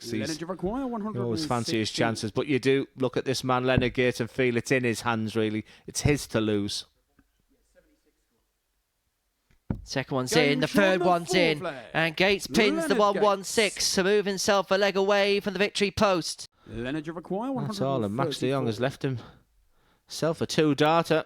You always fancy his chances, but you do look at this man, Leonard Gates, and feel it's in his hands, really. It's his to lose. Second one's in, the third one's in, and Gates pins the 1-1-6 to move himself a leg away from the victory post. That's all, and Max de Jong has left himself a two-darter.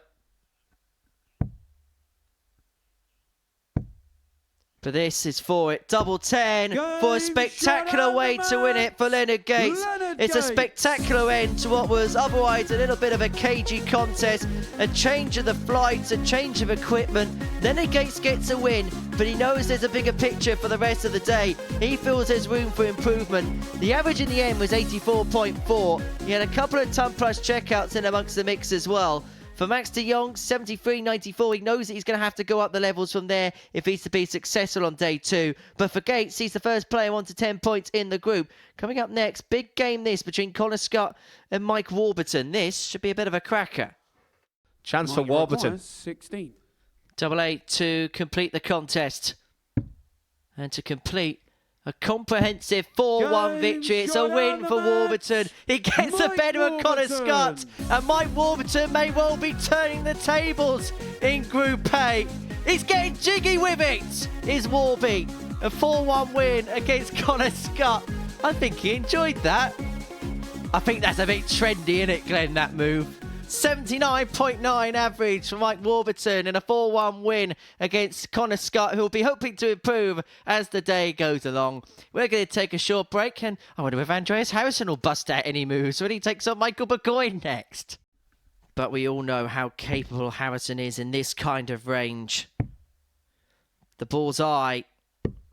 But this is for it. Double 10 for a spectacular way to win it for Leonard Gates. It's a spectacular end to what was otherwise a little bit of a cagey contest. A change of the flights, a change of equipment. Leonard Gates gets a win, but he knows there's a bigger picture for the rest of the day. He feels there's room for improvement. The average in the end was 84.4. He had a couple of ton-plus checkouts in amongst the mix as well. For Max de Jong, 73.94, he knows that he's going to have to go up the levels from there if he's to be successful on day 2. But for Gates, he's the first player on to 10 points in the group. Coming up next, big game this between Connor Scutt and Mike Warburton. This should be a bit of a cracker. Chance for Warburton. 16. Double 8 to complete the contest. And to complete a comprehensive 4-1 victory. It's a win for Warburton. He gets the better of Connor Scutt. And Mike Warburton may well be turning the tables in Group A. He's getting jiggy with it, is Warby. A 4-1 win against Connor Scutt. I think he enjoyed that. I think that's a bit trendy, isn't it, Glenn, that move? 79.9 average for Mike Warburton in a 4-1 win against Connor Scutt, who will be hoping to improve as the day goes along. We're going to take a short break, and I wonder if Andreas Harrison will bust out any moves when he takes on Michael Burgoine next. But we all know how capable Harrison is in this kind of range. The bullseye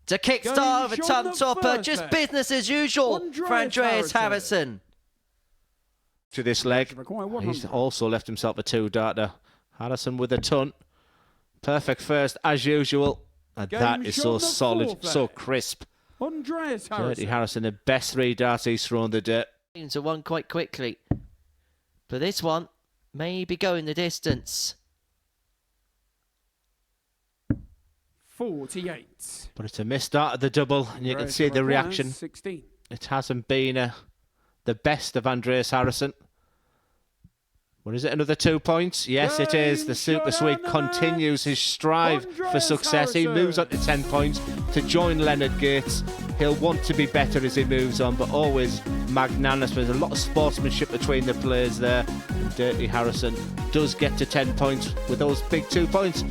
to kickstart of a ton topper, just business as usual for Andreas Harrison. To this leg, he's also left himself a two-darter. Harrison with a ton. Perfect first, as usual. And that is so solid, so crisp. Dirty Harrison, the best three-darts he's thrown the day. So one quite quickly. But this one may be going the distance. 48. But it's a missed start at the double, and you can see the reaction. 16. It hasn't been the best of Andreas Harrison. What is it, another 2 points? Yes, it is. The Super Swede continues his strive for success. He moves on to 10 points to join Leonard Gates. He'll want to be better as he moves on, but always magnanimous. There's a lot of sportsmanship between the players there. And Dirty Harrison does get to 10 points with those big 2 points.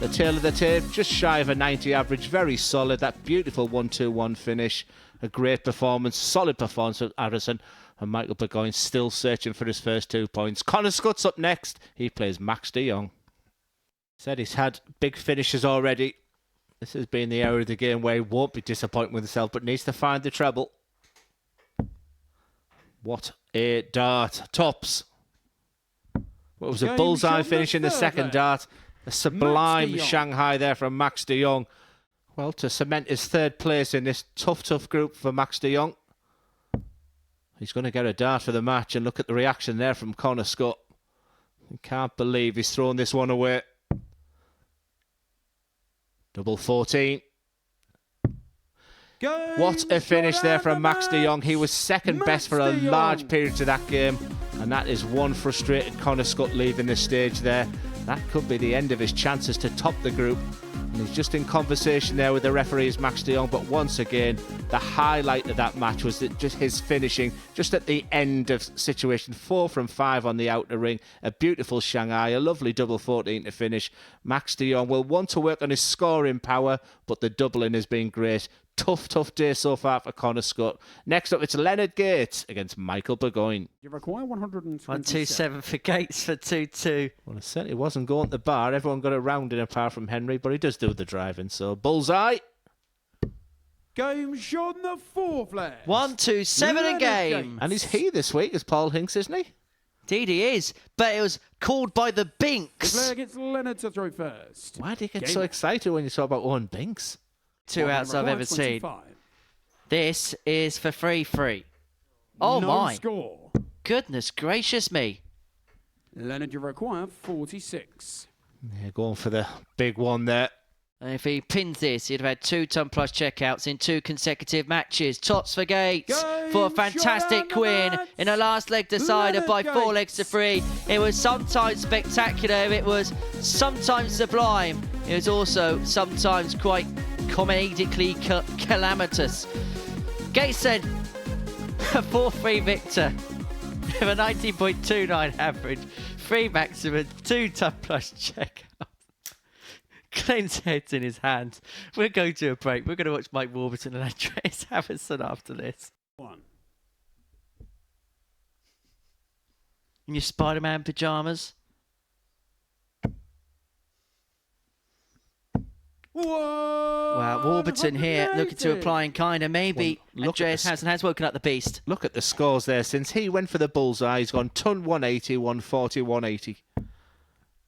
The tail of the tape, just shy of a 90 average. Very solid. That beautiful 1-2-1 finish. A great performance, solid performance of Harrison. And Michael Burgoine still searching for his first 2 points. Connor Scutt's up next. He plays Max de Jong. Said he's had big finishes already. This has been the area of the game where he won't be disappointed with himself, but needs to find the treble. What a dart. Tops. What was a bullseye finish in the second dart. A sublime Shanghai there from Max de Jong. Well, to cement his third place in this tough group for Max de Jong. He's going to get a dart for the match, and look at the reaction there from Connor Scutt. I can't believe he's thrown this one away. Double 14. What a finish there from Max de Jong. He was second best for a large period to that game, and that is one frustrated Connor Scutt leaving the stage there. That could be the end of his chances to top the group. And he's just in conversation there with the referees, Max de Jong. But once again, the highlight of that match was that just his finishing, just at the end of situation. 4 from 5 on the outer ring. A beautiful Shanghai, a lovely double 14 to finish. Max de Jong will want to work on his scoring power, but the doubling has been great. Tough day so far for Connor Scutt. Next up, it's Leonard Gates against Michael Burgoine. You require 127. 1-2-7 for Gates for 2-2. Well, it certainly wasn't going to the bar. Everyone got a round in apart from Henry, but he does do the driving. So, bullseye. Game shot in the 4th leg. 1-2-7 a game. And he's he this week, as Paul Hinks, isn't he? Indeed he is, but it was called by the Binks. The player gets Leonard to throw first. Why do you get so excited when you talk about Owen Binks? 2 outs I've ever seen. This is for 3-3. Oh my. Score. Goodness gracious me. Leonard, you require 46. Yeah, going for the big one there. And if he pins this, he'd have had 2 ton-plus checkouts in 2 consecutive matches. Tots for Gates for a fantastic win in a last leg decider by 4 legs to 3. It was sometimes spectacular. It was sometimes sublime. It was also sometimes quite comedically calamitous. Gates then a 4-3 victor with a 19.29 average, 3 maximum, 2 ton-plus checkout. Glenn's head's in his hands. We're going to a break. We're going to watch Mike Warburton and Andreas Harrison after this. In your Spider-Man pyjamas. Wow, Warburton here looking to apply in kind of maybe Andreas Harrison has woken up the beast. Look at the scores there. Since he went for the bullseye, he's gone ton 180, 140, 180.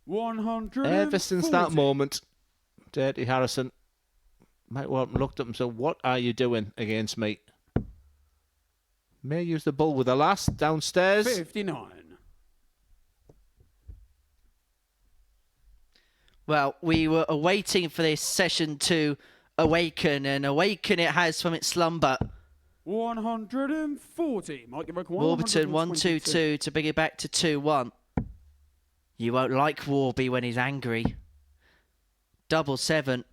140. Ever since that moment, Dirty Harrison, Mike Warburton looked up and said, "What are you doing against me?" May use the bull with the last downstairs. 59. Well, we were waiting for this session to awaken, and awaken it has from its slumber. 140. Warburton 1-2-2 to bring it back to 2-1. You won't like Warby when he's angry. 7-7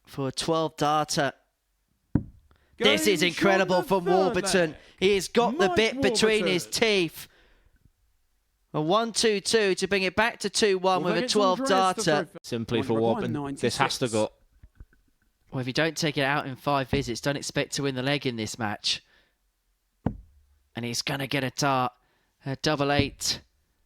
for a 12 darter. This is incredible from Warburton. He has got the bit between his teeth. A 1-2-2 to bring it back to 2-1 with a 12 darter. Simply for Warburton, this has to go. Well, if you don't take it out in 5 visits, don't expect to win the leg in this match. And he's going to get a dart. A 8-8.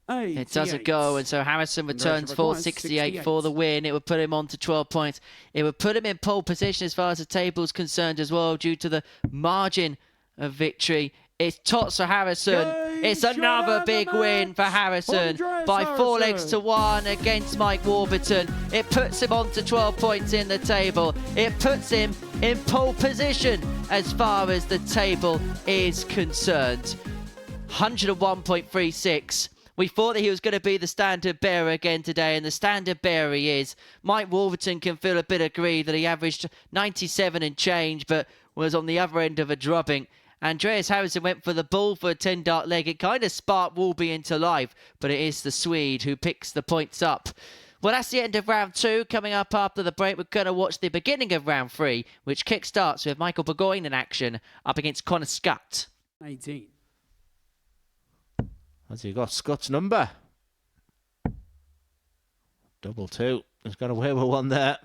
It doesn't go, and so Harrison returns 468 for the win. It would put him on to 12 points. It would put him in pole position as far as the table is concerned as well, due to the margin of victory. It's Tots for Harrison. It's another big win for Harrison by 4 legs to 1 against Mike Warburton. It puts him on to 12 points in the table. It puts him in pole position as far as the table is concerned. 101.36. We thought that he was going to be the standard bearer again today, and the standard bearer he is. Mike Warburton can feel a bit aggrieved that he averaged 97 and change, but was on the other end of a drubbing. Andreas Harrison went for the bull for a 10-dart leg. It kind of sparked Warby into life, but it is the Swede who picks the points up. Well, that's the end of round 2. Coming up after the break, we're going to watch the beginning of round 3, which kick-starts with Michael Burgoine in action up against Connor Scutt. 18. Has he got Scott's number? 2-2. He's got away with one there.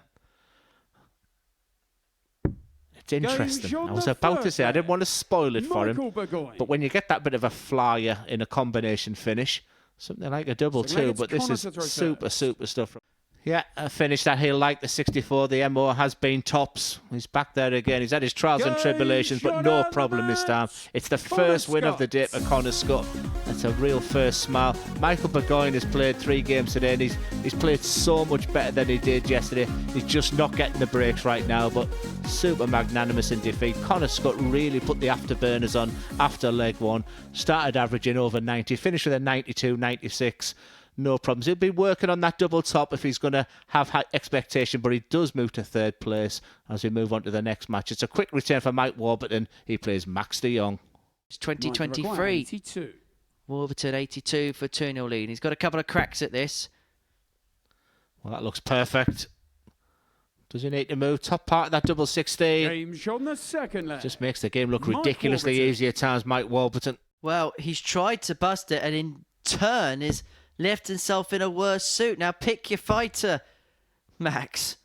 It's interesting. I was about to say, I didn't want to spoil it for him, but when you get that bit of a flyer in a combination finish, something like a 2-2, but this is super stuff. Yeah, a finish that he'll like, the 64. The MO has been tops. He's back there again. He's had his trials and tribulations, but no problem this time. It's the first win of the day for Connor Scutt. That's a real first smile. Michael Burgoine has played 3 games today, and he's played so much better than he did yesterday. He's just not getting the breaks right now, but super magnanimous in defeat. Connor Scutt really put the afterburners on after leg 1. Started averaging over 90, finished with a 92, 96. No problems. He'll be working on that double top if he's going to have high expectation, but he does move to 3rd place as we move on to the next match. It's a quick return for Mike Warburton. He plays Max de Jong. It's 2023. 82. Warburton 82 for 2-0 lead. He's got a couple of cracks at this. Well, that looks perfect. Does he need to move? Top part of that double 16. Game on the second leg. Just makes the game look ridiculously easy at times, Mike Warburton. Well, he's tried to bust it, and in turn is left himself in a worse suit. Now pick your fighter, Max.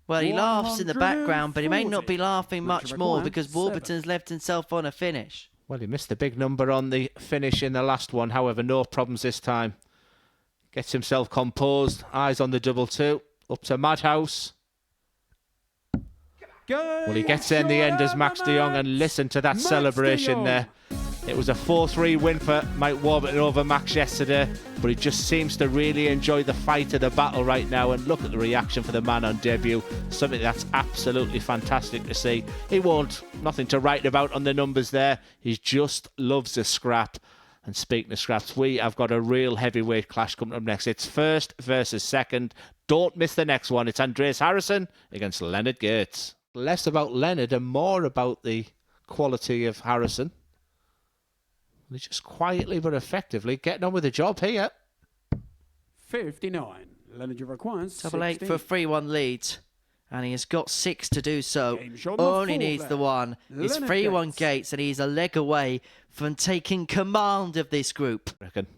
Well, he laughs in the background, but he may not be laughing much more because Warburton's left himself on a finish. Well, he missed the big number on the finish in the last one. However, no problems this time. Gets himself composed. Eyes on the 2-2. Up to Madhouse. Well, he gets there in the end as Max de Jong, and listen to that celebration there. It was a 4-3 win for Mike Warburton over Max yesterday, but he just seems to really enjoy the fight of the battle right now, and look at the reaction for the man on debut. Something that's absolutely fantastic to see. He nothing to write about on the numbers there. He just loves a scrap. And speaking of scraps, we have got a real heavyweight clash coming up next. It's first versus second. Don't miss the next one. It's Andreas Harrison against Leonard Gates. Less about Leonard and more about the quality of Harrison. He's just quietly but effectively getting on with the job here. 59. Leonard requires 8 for a 3-1 lead. And he has got 6 to do so. shot on the Only fourth needs leg. the one. It's Leonard 3-1 Gates, and he's a leg away from taking command of this group. Reckon.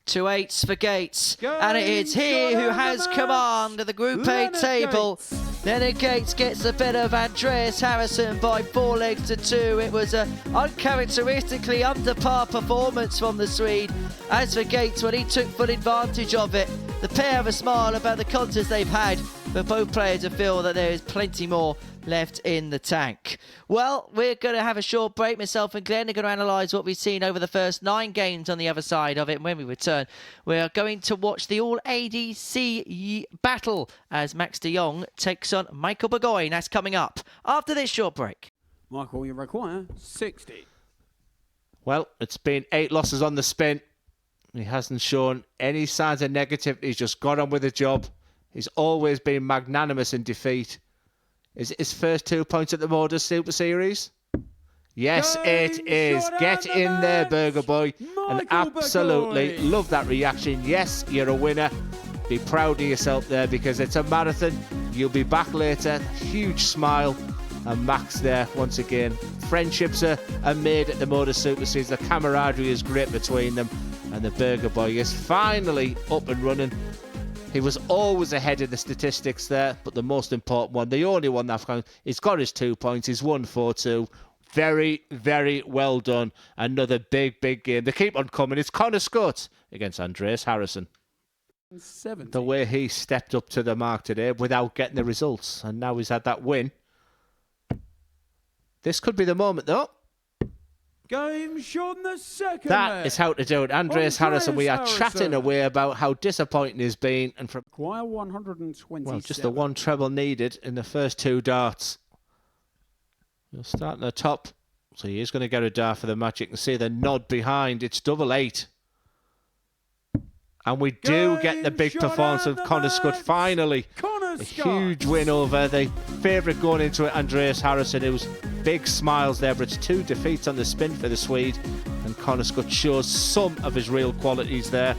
2 8s for Gates. Game And it's he shot who on the has match. command of the Group A Leonard table. Gates. Leonard Gates gets the better of Andreas Harrison by 4 legs to 2. It was an uncharacteristically under par performance from the Swede. As for Gates, well, he took full advantage of it. The pair have a smile about the contest they've had, but both players feel that there is plenty more left in the tank. Well, we're going to have a short break. Myself and Glenn are going to analyse what we've seen over the first 9 games on the other side of it. And when we return, we are going to watch the All-ADC battle as Max de Jong takes on Michael Burgoine. That's coming up after this short break. Michael, you require 60. Well, it's been 8 losses on the spin. He hasn't shown any signs of negativity. He's just got on with the job. He's always been magnanimous in defeat. Is it his first 2 points at the Modus Super Series? Yes, it is. Get in there, Burger Boy. And absolutely love that reaction. Yes, you're a winner. Be proud of yourself there because it's a marathon. You'll be back later. Huge smile. And Max there once again. Friendships are made at the Modus Super Series. The camaraderie is great between them. And the Burger Boy is finally up and running. He was always ahead of the statistics there, but the most important one, the only one that's gone, he's got his 2 points. He's won 4-2. Very, very well done. Another big, big game. They keep on coming. It's Connor Scutt against Andreas Harrison. 70. The way he stepped up to the mark today without getting the results, and now he's had that win. This could be the moment, though. Game shot on the second That leg. is how to do it. Andreas Harrison, we are chatting away about how disappointing he's been. And from Require 127. well, just the one treble needed in the first 2 darts. He'll start at the top. So he is going to get a dart for the match. You can see the nod behind. It's 888. And we do get the big performance of Connor Scutt finally. A huge win over the favourite going into it, Andreas Harrison. It was big smiles there, but it's 2 defeats on the spin for the Swede. And Connor Scutt shows some of his real qualities there.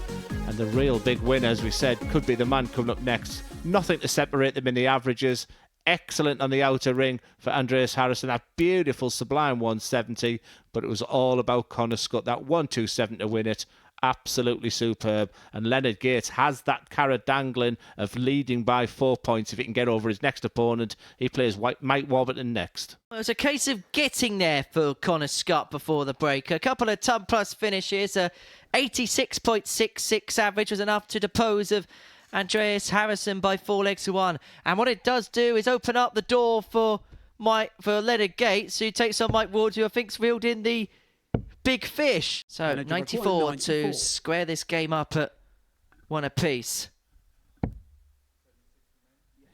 And the real big winner, as we said, could be the man coming up next. Nothing to separate them in the averages. Excellent on the outer ring for Andreas Harrison. That beautiful, sublime 170. But it was all about Connor Scutt. That 127 to win it. Absolutely superb. And Leonard Gates has that carrot dangling of leading by 4 points if he can get over his next opponent. He plays Mike Warburton next. Well, it was a case of getting there for Connor Scutt before the break. A couple of ton-plus finishes. 86.66 average was enough to depose of Andreas Harrison by 4 legs to 1. And what it does do is open up the door for Leonard Gates, who takes on Mike Ward, who I think's reeled in the big fish. So 94 to square this game up at 1 apiece.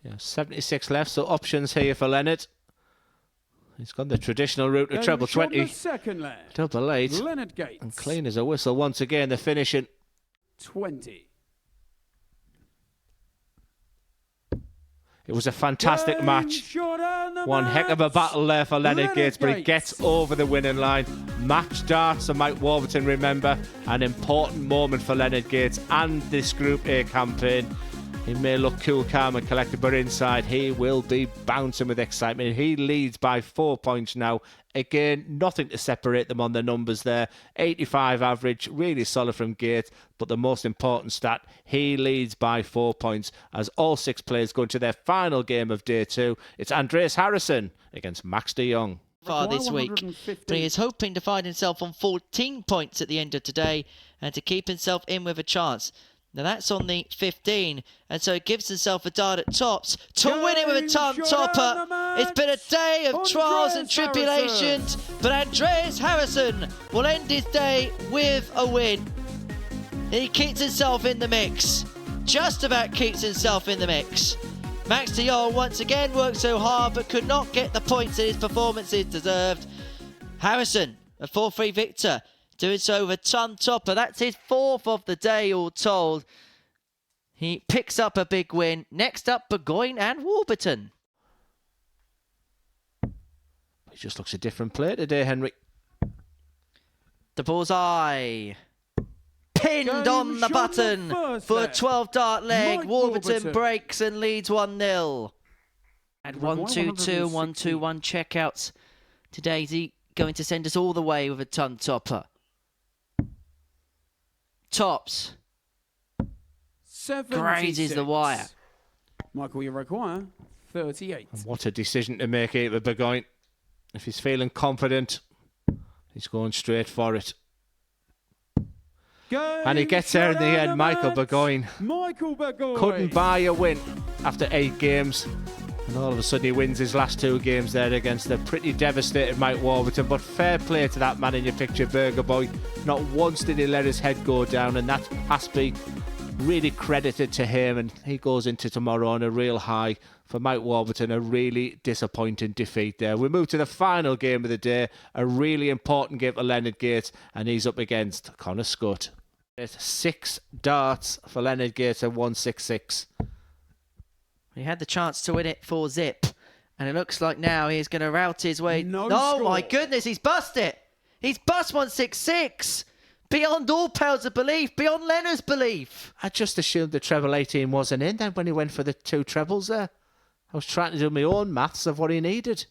Yeah, 76 left, so options here for Leonard. He's gone the traditional route to treble 20. Second leg. 888. Leonard Gates. And clean as a whistle once again, the finishing. 20. It was a fantastic match. One heck of a battle there for Leonard Gates, but he gets over the winning line. Match darts and Mike Warburton, remember, an important moment for Leonard Gates and this Group A campaign. He may look cool, calm and collected, but inside he will be bouncing with excitement. He leads by 4 points now. Again, nothing to separate them on the numbers there. 85 average, really solid from Gates. But the most important stat, he leads by 4 points as all 6 players go into their final game of day 2. It's Andreas Harrison against Max de Jong. Far this week, but he is hoping to find himself on 14 points at the end of today and to keep himself in with a chance. Now that's on the 15, and so he gives himself a dart at tops to win it with a ton topper. It's been a day of trials and tribulations, but Andreas Harrison will end his day with a win. He keeps himself in the mix, just about keeps himself in the mix. Max de Jong once again worked so hard but could not get the points that his performances deserved. Harrison, a 4-3 victor, Doing so over ton topper. That's his 4th of the day, all told. He picks up a big win. Next up, Burgoine and Warburton. He just looks a different player today, Henry. The bullseye. Pinned Game on the shot button the first for a set. 12-dart leg. Mike Warburton Warburton. breaks and leads 1-0. At 1-2-2, 1-2-1 checkouts. Today, is he going to send us all the way with a ton topper? Tops. 76. Grazes the wire. Michael, you require 38. And what a decision to make here with Burgoine. If he's feeling confident, he's going straight for it. And he gets there in the end, Michael Burgoine. Michael Burgoine. Couldn't buy a win after 8 games. And all of a sudden he wins his last 2 games there against a pretty devastated Mike Warburton. But fair play to that man in your picture, Burger Boy. Not once did he let his head go down, and that has to be really credited to him. And he goes into tomorrow on a real high. For Mike Warburton, a really disappointing defeat there. We move to the final game of the day, a really important game for Leonard Gates, and he's up against Connor Scutt. It's 6 darts for Leonard Gates at 166. He had the chance to win it for zip, and it looks like now he's going to route his way. No Oh score. my goodness, he's bust it. He's bust 166. Beyond all powers of belief, beyond Leonard's belief. I just assumed the treble 18 wasn't in then when he went for the 2 trebles there. I was trying to do my own maths of what he needed.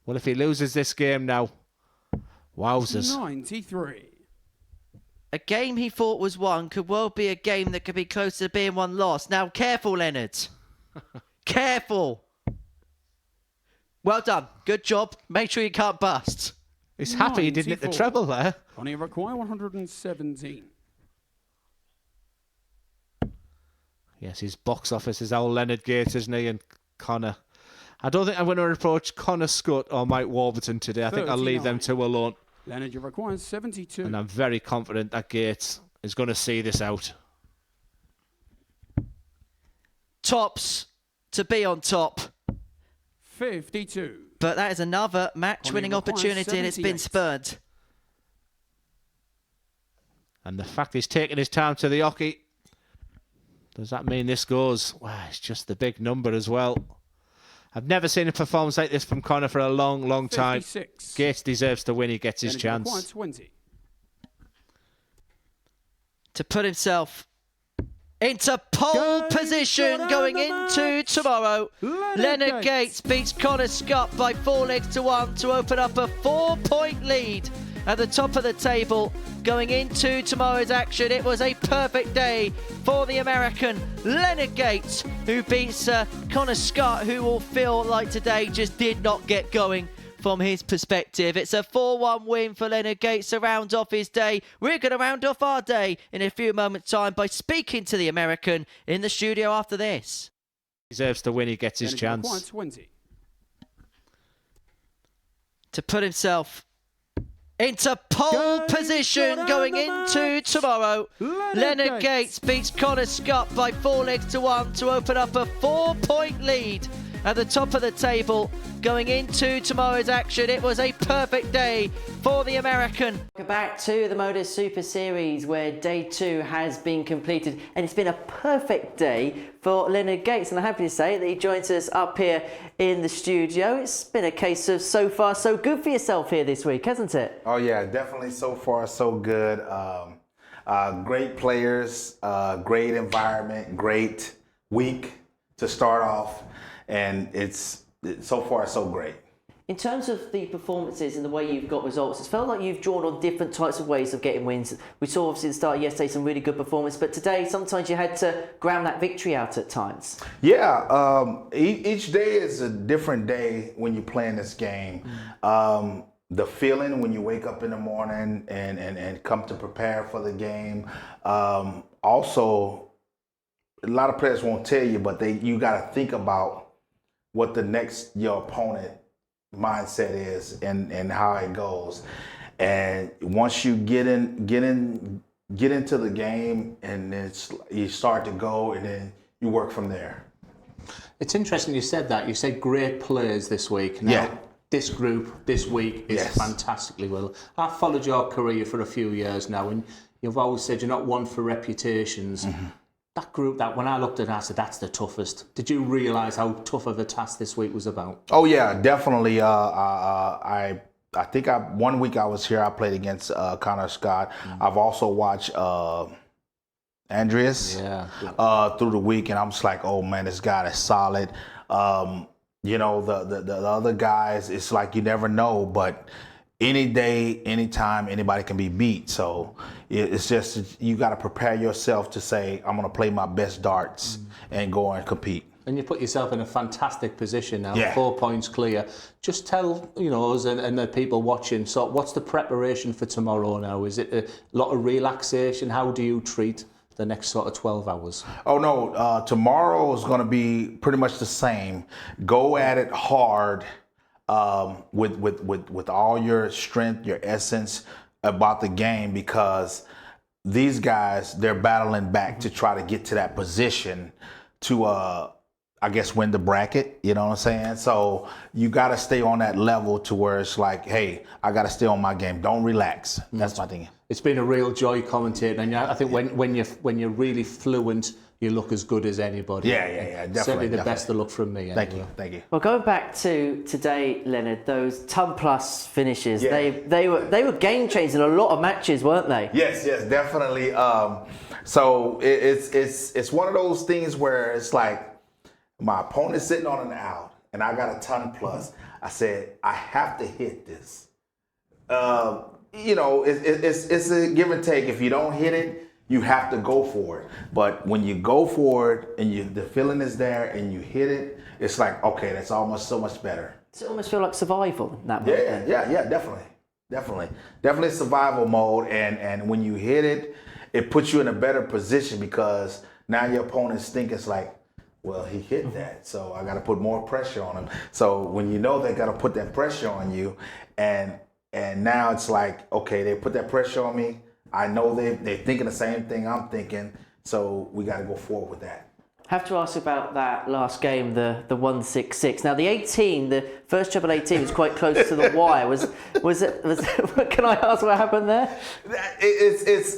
Well, if he loses this game now, wowzers. 93. A game he thought was won could well be a game that could be close to being one lost. Now, careful, Leonard. Careful. Well done. Good job. Make sure you can't bust. He's happy he didn't hit the 94. treble there. Only require 117. Yes, his box office is old Leonard Gates, isn't he? And Connor. I don't think I'm going to approach Connor Scutt or Mike Warburton today. I think I'll leave them 2 alone. Leonard, you require 72. And I'm very confident that Gates is going to see this out. Tops to be on top. 52. But that is another match-winning Only requires opportunity, and it's been 78. spurned. And the fact he's taking his time to the hockey, does that mean this goes? Wow, it's just the big number as well. I've never seen a performance like this from Connor for a long, long time. 56. Gates deserves to win. He gets his Leonard, you require chance. 20. To put himself into pole Game position shot going and the into match. tomorrow. Leonard Gates beats Connor Scutt by 4 legs to 1 to open up a 4-point lead at the top of the table going into tomorrow's action. It was a perfect day for the American Leonard Gates, who beats Connor Scutt, who will feel like today just did not get going from his perspective. It's a 4-1 win for Leonard Gates to round off his day. We're going to round off our day in a few moments' time by speaking to the American in the studio after this. Deserves to win. He gets his Leonard, you require chance. 20. To put himself into pole Game position shot going and the into match. tomorrow. Gates. Leonard Gates beats Connor Scutt by 4 legs to 1 to open up a 4-point lead at the top of the table going into tomorrow's action. It was a perfect day for the American. Welcome back to the Modus Super Series, where day 2 has been completed, and it's been a perfect day for Leonard Gates, and I'm happy to say that he joins us up here in the studio. It's been a case of so far so good for yourself here this week, hasn't it? Oh yeah, definitely so far so good. Great players, great environment, great week to start off, and it's so far so great. In terms of the performances and the way you've got results, it's felt like you've drawn on different types of ways of getting wins. We saw obviously at the start of yesterday some really good performance, but today sometimes you had to ground that victory out at times. Yeah, each day is a different day when you're playing this game. The feeling when you wake up in the morning and come to prepare for the game. Also, a lot of players won't tell you, but you got to think about what your opponent mindset is and how it goes. And once you get into the game, and you start to go, and then you work from there. It's interesting you said that. You said great players this week. Now, Yeah. this group this week is Yes. fantastically well. I've followed your career for a few years now, and you've always said you're not one for reputations. That group, that when I looked at it, I said, that's the toughest. Did you realise how tough of a task this week was about? Oh yeah, definitely. I think 1 week I was here. I played against Connor Scutt. I've also watched Andreas through the week, and I'm just like, oh man, this guy is solid. You know, the other guys, it's like you never know, but any day, anytime, anybody can be beat. So it's just you got to prepare yourself to say, I'm going to play my best darts and go and compete. And you put yourself in a fantastic position now, Yeah. 4 points clear. Just tell us and the people watching, so what's the preparation for tomorrow now? Is it a lot of relaxation? How do you treat the next sort of 12 hours? Oh no, tomorrow is going to be pretty much the same. Go at it hard with all your strength, your essence about the game, because these guys, they're battling back to try to get to that position to I guess win the bracket, you know what I'm saying? So you got to stay on that level to where it's like, hey, I got to stay on my game. Don't relax. That's my thing. It's been a real joy commentating, and I think when you're really fluent, you look as good as anybody. Yeah, definitely. Certainly the definitely. best of luck from me. Thank anyway. you. Well, going back to today, Leonard, those ton plus finishes, Yeah. they were game changers in a lot of matches, weren't they? Yes, definitely. So it's one of those things where it's like my opponent's sitting on an out, and I got a ton plus. I said I have to hit this. You know, it's a give and take. If you don't hit it, you have to go for it. But when you go for it and the feeling is there and you hit it, it's like, okay, that's almost so much better. Does it almost feel like survival in that moment? Yeah, definitely survival mode. And when you hit it, it puts you in a better position, because now your opponent's thinking it's like, well, he hit that, so I got to put more pressure on him. So when you know they got to put that pressure on you, and now it's like, okay, they put that pressure on me. I know they're thinking the same thing I'm thinking, so we got to go forward with that. Have to ask about that last game, the 1-6-6. Now the 18, the first treble 18 was quite close to the wire. Was it? Can I ask what happened there?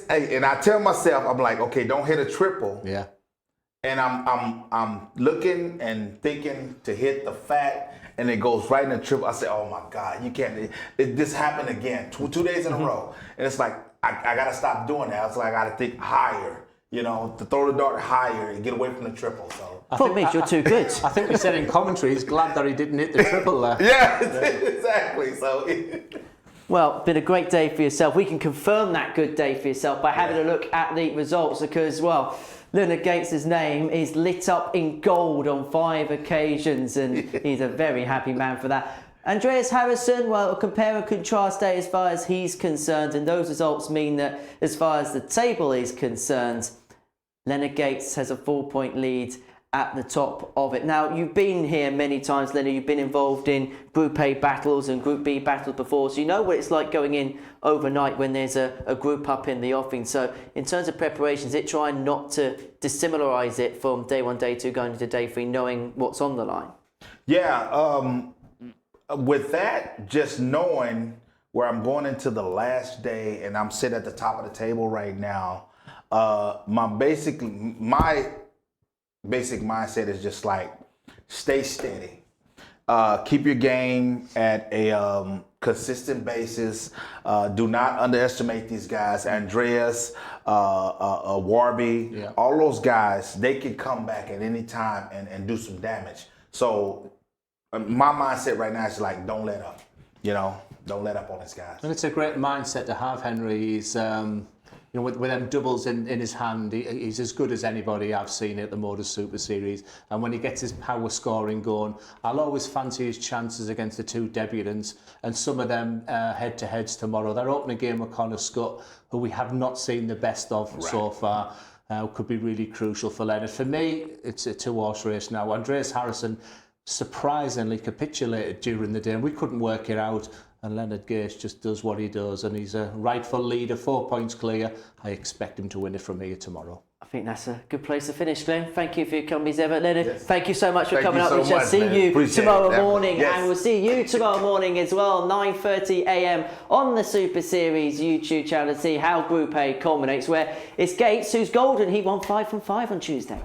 And I tell myself, I'm like, okay, don't hit a triple. Yeah. And I'm looking and thinking to hit the fat, and it goes right in the triple. I say, oh my God, you can't. This happened again, two days in a row. And it's like, I got to stop doing that. It's like I got to think higher, you know, to throw the dart higher and get away from the triple. So Fuck me, you're too good. I think we said in commentary, he's glad that he didn't hit the triple there. yeah, exactly. So Well, been a great day for yourself. We can confirm that good day for yourself by having a look at the results, because, well, Leonard Gates' name is lit up in gold on 5 occasions, and he's a very happy man for that. Andreas Harrison, well, compare and contrast day as far as he's concerned, and those results mean that as far as the table is concerned, Leonard Gates has a 4-point lead at the top of it. Now, you've been here many times, Leonard. You've been involved in Group A battles and Group B battles before, so you know what it's like going in overnight when there's a group up in the offing. So in terms of preparations, it trying not to dissimilarize it from day 1, day 2, going into day 3, knowing what's on the line. yeah, with that, just knowing where I'm going into the last day, and I'm sitting at the top of the table right now, my basic mindset is just like, stay steady. Keep your game at a consistent basis. Do not underestimate these guys. Andreas, Warby, all those guys, they can come back at any time and do some damage. So my mindset right now is like, don't let up. You know, don't let up on these guys. And it's a great mindset to have, Henry. He's, you know, with them doubles in his hand, he's as good as anybody I've seen at the Motor Super Series. And when he gets his power scoring going, I'll always fancy his chances against the 2 debutants, and some of them head-to-heads tomorrow. They're opening a game with Connor Scutt, who we have not seen the best of so far. Could be really crucial for Leonard. For me, it's a 2-horse race now. Andreas Harrison surprisingly capitulated during the day, and we couldn't work it out. And Leonard Gates just does what he does, and he's a rightful leader, 4 points clear. I expect him to win it from here tomorrow. I think that's a good place to finish, Glenn. Thank you for your company as ever. Leonard, Yes. thank you so much for Thank coming you up. so We shall much, see man. you Appreciate tomorrow it. morning, Yes. and we'll see you tomorrow morning as well, 9:30 a.m. on the Super Series YouTube channel to see how Group A culminates, where it's Gates who's golden. He won 5 from 5 on Tuesday.